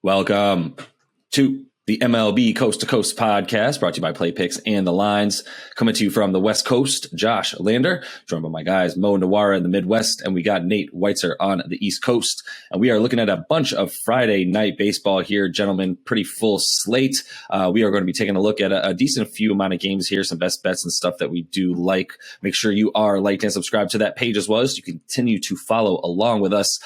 Welcome to the MLB Coast to Coast podcast, brought to you by Play Picks and the Lines. Coming to you from the West Coast, Josh Lander, joined by my guys Mo Nawara in the Midwest, and we got Nate Weitzer on the East Coast. And we are looking at a bunch of Friday night baseball here, gentlemen. Pretty full slate. We are going to be taking a look at a decent few amount of games here, some best bets and stuff that we do like. Make sure you are liked and subscribed to that page as well, so you continue to follow along with us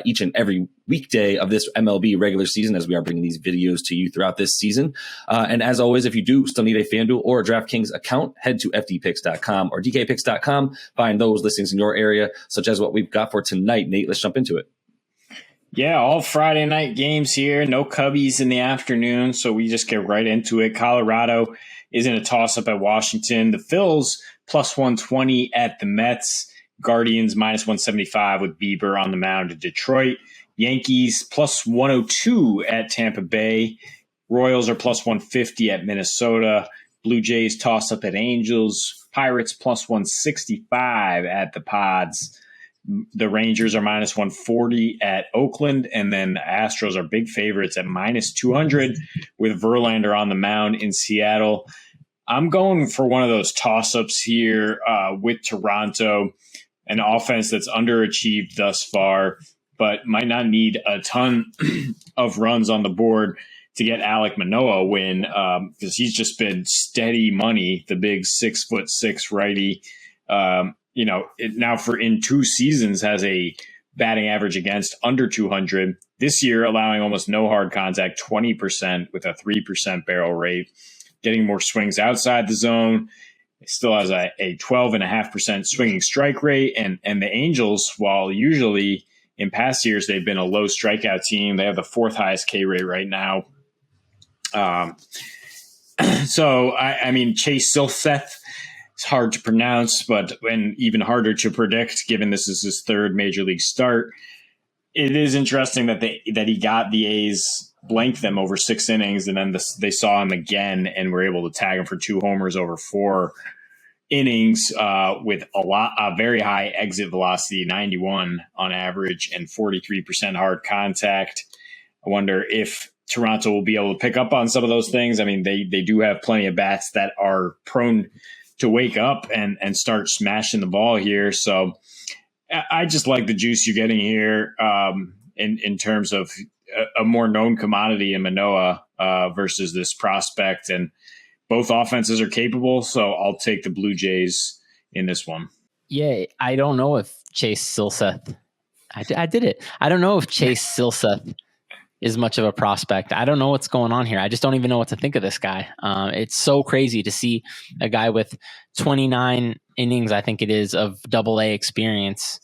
each and every weekday of this MLB regular season as we are bringing these videos to you throughout this season. And as always, if you do still need a FanDuel or a DraftKings account, head to fdpicks.com or dkpicks.com. Find those listings in your area, such as what we've got for tonight. Nate, let's jump into it. Yeah, all Friday night games here. No Cubbies in the afternoon, so we just get right into it. Colorado is in a toss-up at Washington. The Phils plus 120 at the Mets. Guardians minus 175 with Bieber on the mound at Detroit. Yankees plus 102 at Tampa Bay. Royals are plus 150 at Minnesota. Blue Jays toss up at Angels. Pirates plus 165 at the Pods. The Rangers are minus 140 at Oakland. And then the Astros are big favorites at minus 200 with Verlander on the mound in Seattle. I'm going for one of those toss-ups here with Toronto, an offense that's underachieved thus far, but might not need a ton of runs on the board to get Alek Manoah a win because he's just been steady money, the big 6'6" righty. Now for in 2 seasons has a batting average against under 200. This year allowing almost no hard contact, 20% with a 3% barrel rate, getting more swings outside the zone. It still has a 12.5% swinging strike rate. And the Angels, while usually in past years, they've been a low strikeout team. They have the 4th highest K rate right now. So Chase Silseth is hard to pronounce, and even harder to predict, given this is his 3rd major league start. It is interesting that he got the A's blank them over 6 innings, and then they saw him again and were able to tag him for 2 homers over 4 innings with a very high exit velocity, 91 on average, and 43% hard contact. I wonder if Toronto will be able to pick up on some of those things. I mean, they do have plenty of bats that are prone to wake up and start smashing the ball here. So I just like the juice you're getting here in terms of a more known commodity in Manoah versus this prospect. And both offenses are capable, so I'll take the Blue Jays in this one. Yeah, I don't know if Chase Silseth. I did it. I don't know if Chase Silseth is much of a prospect. I don't know what's going on here. I just don't even know what to think of this guy. It's so crazy to see a guy with 29 innings, I think it is, of Double-A experience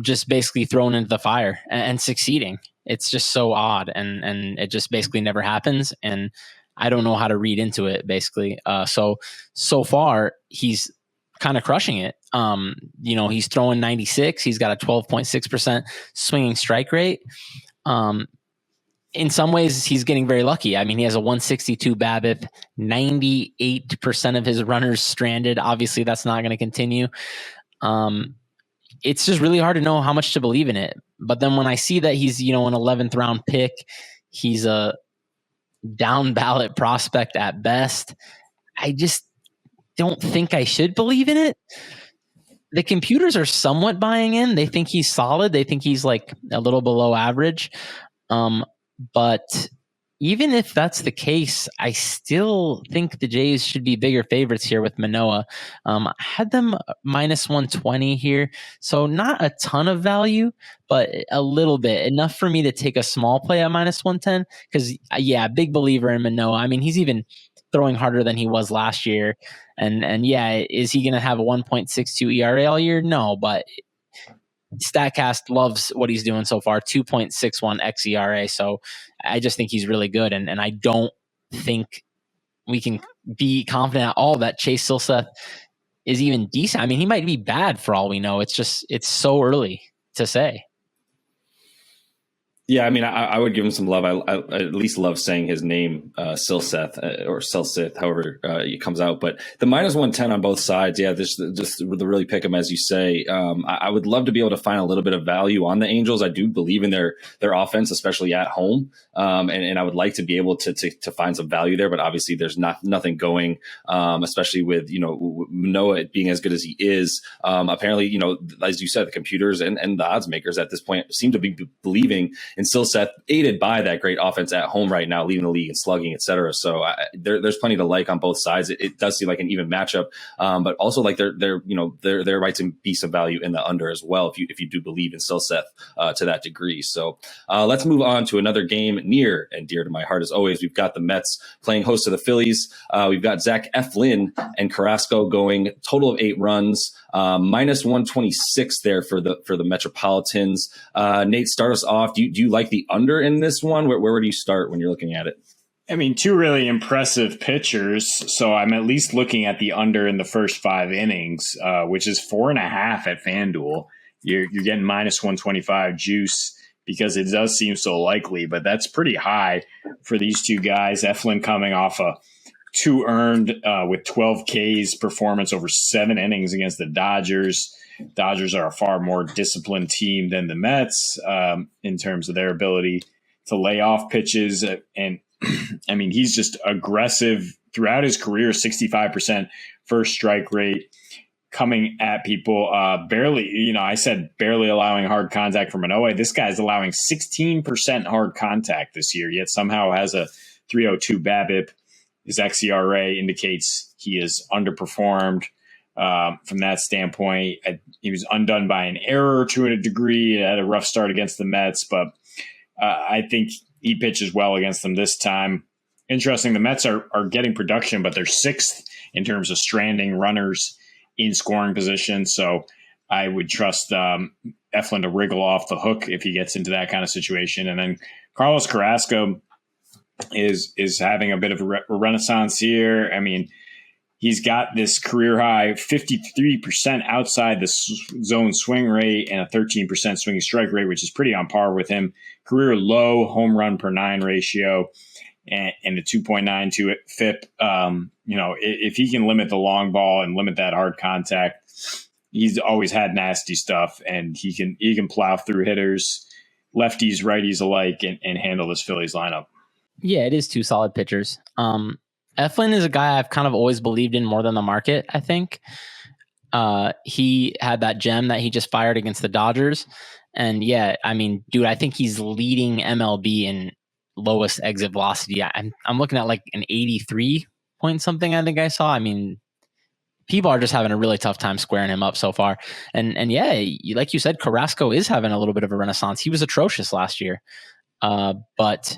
just basically thrown into the fire and succeeding. It's just so odd, and it just basically never happens. And I don't know how to read into it, basically. So far, he's kind of crushing it. He's throwing 96. He's got a 12.6% swinging strike rate. In some ways, he's getting very lucky. I mean, he has a 162 BABIP, 98% of his runners stranded. Obviously, that's not going to continue. It's just really hard to know how much to believe in it. But then when I see that he's, an 11th round pick, he's a down ballot prospect at best, I just don't think I should believe in it. The computers are somewhat buying in. They think he's solid. They think he's like a little below average. But even if that's the case, I still think the Jays should be bigger favorites here with Manoah. I had them minus 120 here, so not a ton of value, but a little bit, enough for me to take a small play at minus 110. Because, big believer in Manoah. I mean, he's even throwing harder than he was last year. And is he going to have a 1.62 ERA all year? No, but StatCast loves what he's doing so far, 2.61 xERA. So I just think he's really good. And I don't think we can be confident at all that Chase Silseth is even decent. I mean, he might be bad for all we know. It's so early to say. Yeah, I mean, I would give him some love. I at least love saying his name, Silseth or Silseth, however it comes out. But the -110 on both sides, yeah, just to really pick them, as you say. I would love to be able to find a little bit of value on the Angels. I do believe in their offense, especially at home, and I would like to be able to find some value there. But obviously, there's nothing going, especially with Manoah being as good as he is. Apparently, as you said, the computers and the odds makers at this point seem to be believing and Silseth, aided by that great offense at home right now, leading the league in slugging, et cetera. So there's plenty to like on both sides. It does seem like an even matchup, but also like there might be some value in the under as well if you do believe in Silseth to that degree. So let's move on to another game near and dear to my heart as always. We've got the Mets playing host to the Phillies. We've got Zach Eflin and Carrasco going total of 8 runs. -126 there for the Metropolitans. Nate, start us off. Do you like the under in this one? Where do you start when you're looking at it? I mean, 2 really impressive pitchers, so I'm at least looking at the under in the first 5 innings, which is 4.5 at FanDuel. You're getting -125 juice because it does seem so likely, but that's pretty high for these 2 guys. Eflin coming off a 2 earned with 12 Ks performance over 7 innings against the Dodgers. Dodgers are a far more disciplined team than the Mets in terms of their ability to lay off pitches. And I mean, he's just aggressive throughout his career, 65% first strike rate coming at people. Barely, I said barely allowing hard contact from Manoah. This guy's allowing 16% hard contact this year, yet somehow has a 302 BABIP. His xERA indicates he is underperformed. From that standpoint, he was undone by an error to a degree. He had a rough start against the Mets, but I think he pitches well against them this time. Interesting, the Mets are getting production, but they're 6th in terms of stranding runners in scoring position. So I would trust Eflin to wriggle off the hook if he gets into that kind of situation. And then Carlos Carrasco is having a bit of a renaissance here. I mean, he's got this career high 53% outside the zone swing rate and a 13% swinging strike rate, which is pretty on par with him. Career low home run per 9 ratio and a 2.92 FIP. If he can limit the long ball and limit that hard contact, he's always had nasty stuff, and he can plow through hitters, lefties, righties alike, and handle this Phillies lineup. Yeah, it is 2 solid pitchers. Eflin is a guy I've kind of always believed in more than the market, I think. He had that gem that he just fired against the Dodgers. And yeah, I mean, dude, I think he's leading MLB in lowest exit velocity. I'm looking at like an 83 point something, I think I saw. I mean, people are just having a really tough time squaring him up so far. And yeah, like you said, Carrasco is having a little bit of a renaissance. He was atrocious last year, but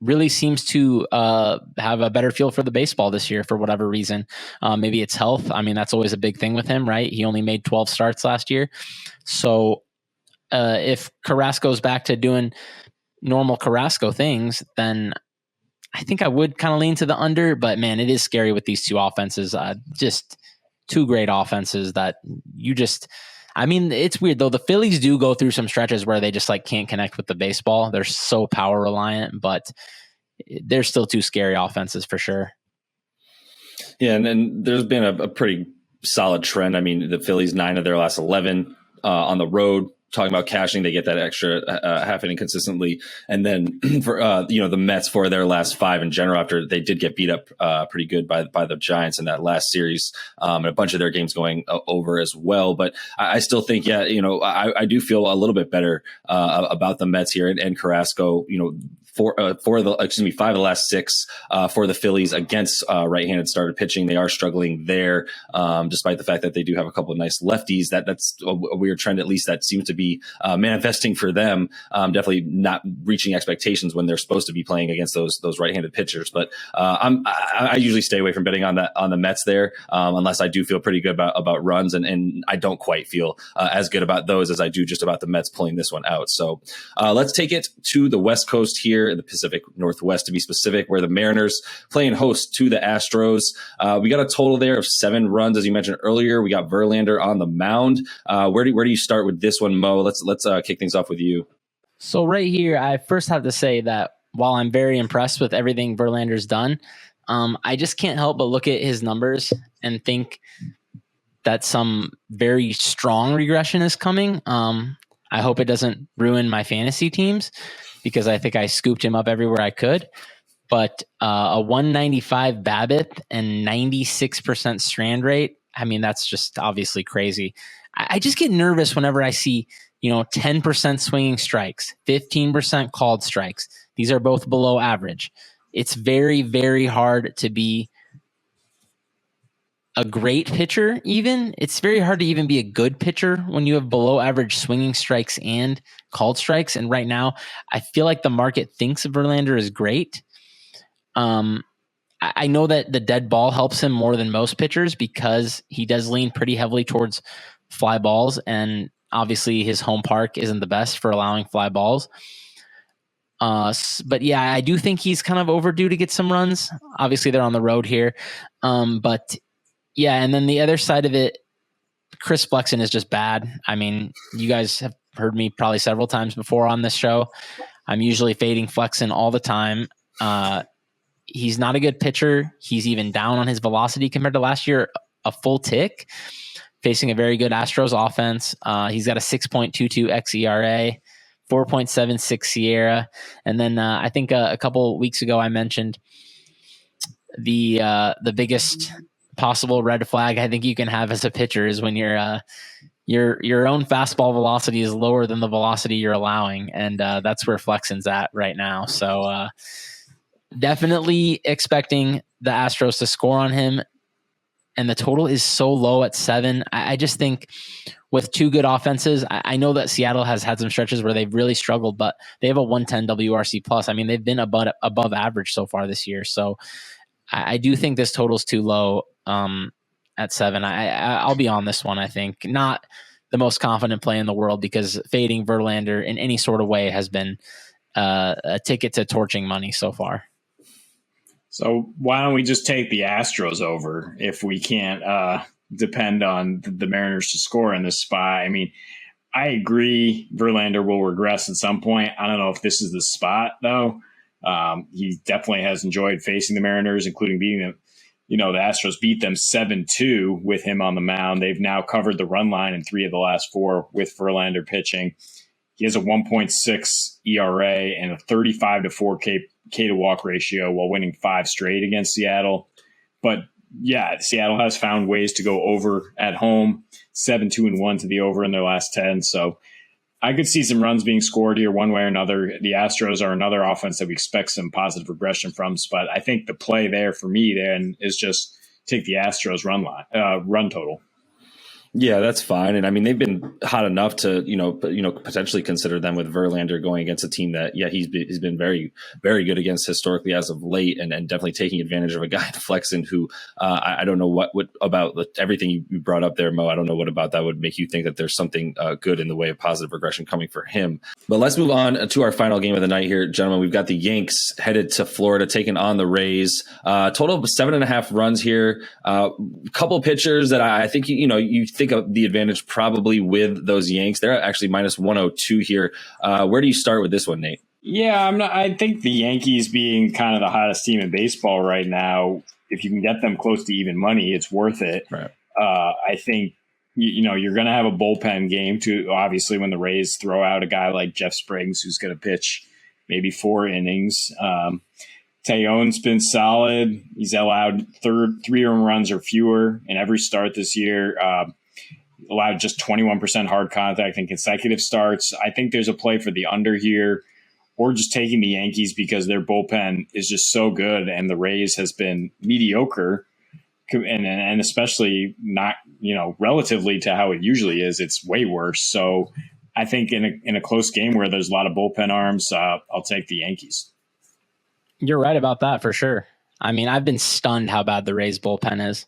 really seems to have a better feel for the baseball this year for whatever reason. Maybe it's health. I mean, that's always a big thing with him, right? He only made 12 starts last year. So if Carrasco's back to doing normal Carrasco things, then I think I would kind of lean to the under. But man, it is scary with these 2 offenses. Just 2 great offenses that I mean, it's weird though. The Phillies do go through some stretches where they just like can't connect with the baseball. They're so power reliant, but they're still 2 scary offenses for sure. Yeah, and there's been a pretty solid trend. I mean, the Phillies 9 of their last 11 on the road. Talking about cashing, they get that extra half inning consistently, and then for the Mets for their last 5 in general, after they did get beat up pretty good by the Giants in that last series, and a bunch of their games going over as well. But I still think, I do feel a little bit better about the Mets here and Carrasco. 5 of the last 6 for the Phillies against right-handed started pitching. They are struggling there, despite the fact that they do have a couple of nice lefties. That's a weird trend, at least that seems to be manifesting for them. Definitely not reaching expectations when they're supposed to be playing against those right-handed pitchers. But I usually stay away from betting on the Mets there, unless I do feel pretty good about runs, and I don't quite feel as good about those as I do just about the Mets pulling this one out. So let's take it to the West Coast here, in the Pacific Northwest to be specific, where the Mariners playing host to the Astros. We got a total there of 7 runs, as you mentioned earlier. We got Verlander on the mound. Where do you start with this one, Mo? Let's kick things off with you. So right here, I first have to say that while I'm very impressed with everything Verlander's done, I just can't help but look at his numbers and think that some very strong regression is coming. I hope it doesn't ruin my fantasy teams because I think I scooped him up everywhere I could. But a 195 BABIP and 96% strand rate, I mean, that's just obviously crazy. I just get nervous whenever I see, 10% swinging strikes, 15% called strikes. These are both below average. It's very, very hard to be a great pitcher even. It's very hard to even be a good pitcher when you have below average swinging strikes and called strikes. And right now, I feel like the market thinks Verlander is great. I know that the dead ball helps him more than most pitchers because he does lean pretty heavily towards fly balls, and obviously his home park isn't the best for allowing fly balls. But yeah, I do think he's kind of overdue to get some runs. Obviously, they're on the road here. But yeah, and then the other side of it, Chris Flexen is just bad. I mean, you guys have heard me probably several times before on this show. I'm usually fading Flexen all the time. He's not a good pitcher. He's even down on his velocity compared to last year, a full tick, facing a very good Astros offense. He's got a 6.22 xERA, 4.76 Sierra. And then I think a couple weeks ago I mentioned the biggest possible red flag I think you can have as a pitcher is when your own fastball velocity is lower than the velocity you're allowing. And that's where Flexen's at right now. So definitely expecting the Astros to score on him. And the total is so low at 7. I just think with two good offenses, I know that Seattle has had some stretches where they've really struggled, but they have a 110 WRC plus. I mean, they've been above average so far this year. So I do think this total's too low at 7. I'll be on this one, I think. Not the most confident play in the world because fading Verlander in any sort of way has been a ticket to torching money so far. So why don't we just take the Astros over if we can't depend on the Mariners to score in this spot? I mean, I agree Verlander will regress at some point. I don't know if this is the spot, though. He definitely has enjoyed facing the Mariners, including beating them. The Astros beat them 7-2 with him on the mound. They've now covered the run line in 3 of the last 4 with Verlander pitching. He has a 1.6 ERA and a 35-4 K to walk ratio while winning 5 straight against Seattle. But yeah, Seattle has found ways to go over at home, 7-2-1 to the over in their last 10. So I could see some runs being scored here one way or another. The Astros are another offense that we expect some positive regression from. But I think the play there for me then is just take the Astros run total. Yeah, that's fine. And I mean, they've been hot enough to, potentially consider them with Verlander going against a team that, he's been very, very good against historically as of late and definitely taking advantage of a guy, Flexen, who I don't know what about everything you brought up there, Mo. I don't know what about that would make you think that there's something good in the way of positive regression coming for him. But let's move on to our final game of the night here, gentlemen. We've got the Yanks headed to Florida, taking on the Rays. Total of 7.5 runs here. Couple pitchers that I think, you think of the advantage probably with those Yanks. They're actually minus 102 here. Where do you start with this one, Nate? Yeah, I think the Yankees being kind of the hottest team in baseball right now, if you can get them close to even money, it's worth it. Right. I think, you're going to have a bullpen game too. Obviously, when the Rays throw out a guy like Jeff Springs, who's going to pitch maybe 4 innings. Teon's been solid. He's allowed 3 earned runs or fewer in every start this year. Allowed just 21% hard contact in consecutive starts. I think there's a play for the under here, or just taking the Yankees because their bullpen is just so good and the Rays has been mediocre, and especially not, relatively to how it usually is, it's way worse. So I think in a close game where there's a lot of bullpen arms, I'll take the Yankees. You're right about that for sure. I mean, I've been stunned how bad the Rays bullpen is.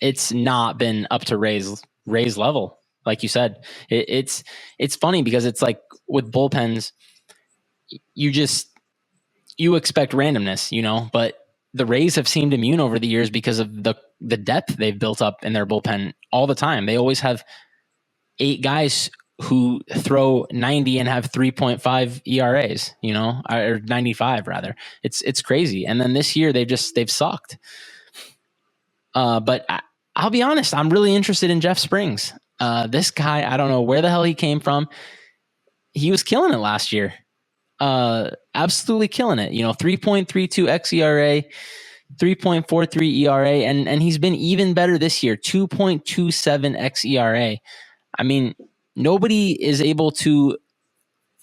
It's not been up to Rays level. Like you said, it's funny because it's like with bullpens, you expect randomness, but the Rays have seemed immune over the years because of the depth they've built up in their bullpen all the time. They always have 8 guys who throw 90 and have 3.5 ERAs, or 95 rather. It's crazy. And then this year they've sucked. But I'll be honest, I'm really interested in Jeff Springs. This guy, I don't know where the hell he came from. He was killing it last year. Absolutely killing it. 3.32 xERA, 3.43 ERA, and he's been even better this year, 2.27 xERA. I mean, nobody is able to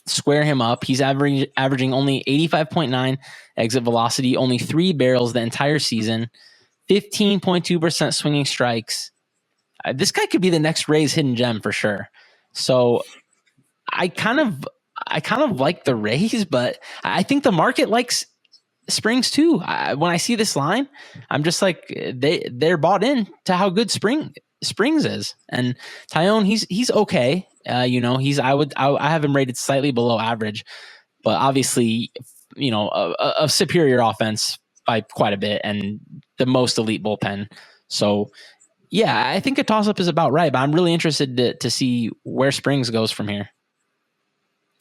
square him up. He's averaging only 85.9 exit velocity, only 3 barrels the entire season, 15.2% swinging strikes. This guy could be the next Rays hidden gem for sure. So I kind of like the Rays, but I think the market likes Springs too. When I see this line, I'm just like, they're bought in to how good Springs is. And Tyone, he's okay. I have him rated slightly below average, but obviously, a superior offense by quite a bit and the most elite bullpen. So yeah, I think a toss up is about right, but I'm really interested to see where Springs goes from here.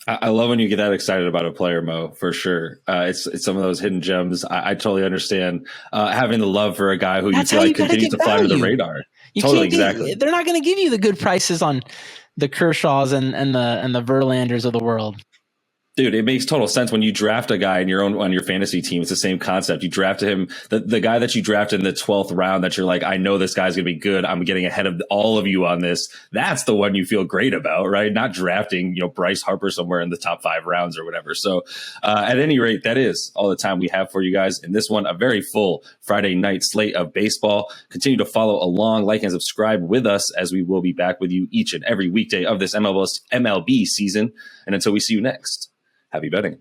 I love when you get that excited about a player, Mo, for sure. It's some of those hidden gems. I totally understand having the love for a guy who you feel like continues to fly under the radar. Exactly. They're not going to give you the good prices on the Kershaws and the Verlanders of the world. Dude, it makes total sense when you draft a guy on your fantasy team. It's the same concept. You drafted him, the guy that you drafted in the 12th round that you're like, I know this guy's going to be good. I'm getting ahead of all of you on this. That's the one you feel great about, right? Not drafting, Bryce Harper somewhere in the top 5 rounds or whatever. So at any rate, that is all the time we have for you guys in this one. A very full Friday night slate of baseball. Continue to follow along, like and subscribe with us as we will be back with you each and every weekday of this MLB season. And until we see you next, happy betting.